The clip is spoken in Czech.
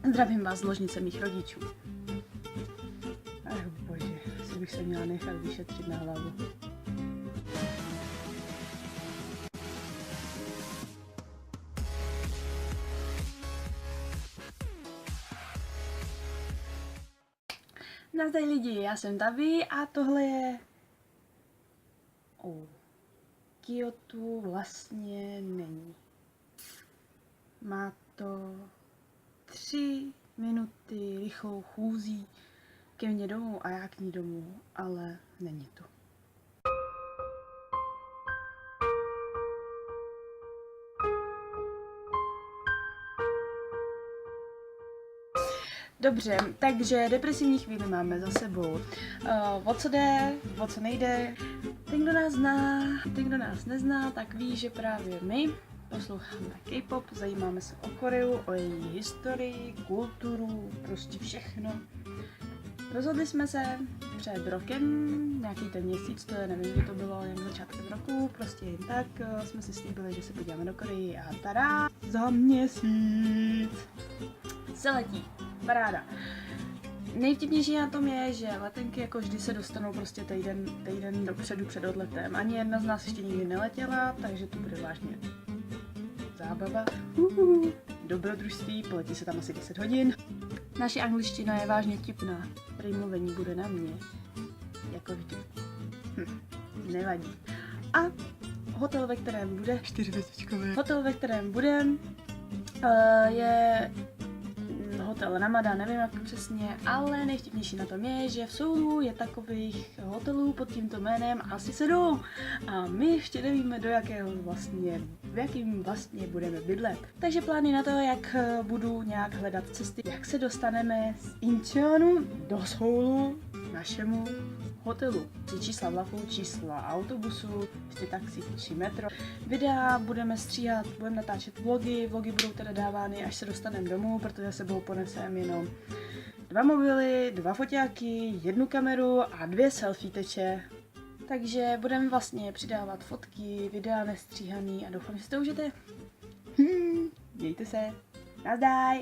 Zdravím vás z ložnice mých rodičů. Ach bože, asi bych se měla nechat vyšetřit na hlavu. Nazdar lidi, já jsem Tavi a tohle je... Kyoto vlastně není. Má to 3 minuty rychlou chůzí ke mně domů a já k ní domů, ale není to. Dobře, takže depresivní chvíli máme za sebou. O co jde, o co nejde. Ten, kdo nás zná, ten, kdo nás nezná, tak ví, že právě my posloucháme K-pop, zajímáme se o Koreu, o její historii, kulturu, prostě všechno. Rozhodli jsme se před rokem, nějaký ten měsíc, to je, nevím, kdy to bylo, jen začátkem roku, prostě jen tak jsme si slíbili, že se podíváme do Koreji a tada, za měsíc se letí. Paráda. Nejvtipnější na tom je, že letenky jako vždy se dostanou prostě týden dopředu před odletem. Ani jedna z nás ještě nikdy neletěla, takže to bude vážně zábava. Dobrodružství, poletí se tam asi 10 hodin. Naše angličtina je vážně vtipná. Prý mluvení bude na mě. Jako vždy. Nevadí. A hotel, ve kterém bude... 4hvězdičkový. Hotel, ve kterém budem, je... hotel Ramada, nevím jak přesně, ale nejvtipnější na tom je, že v Soulu je takových hotelů pod tímto jménem asi 7 a my ještě nevíme, v jakým vlastně budeme bydlet. Takže plány na to, jak budu nějak hledat cesty, jak se dostaneme z Incheonu do Soulu našemu hotelu. Čísla vlaků, čísla autobusu, ještě taxi či metro. Videa budeme stříhat, budeme natáčet vlogy budou teda dávány, až se dostaneme domů, protože sebou poneseme jenom 2 mobily, 2 foťáky, 1 kameru a 2 selfie teče. Takže budeme vlastně přidávat fotky, videa nestříhaný a doufám, že si to užijete. Mějte se. Nazdar!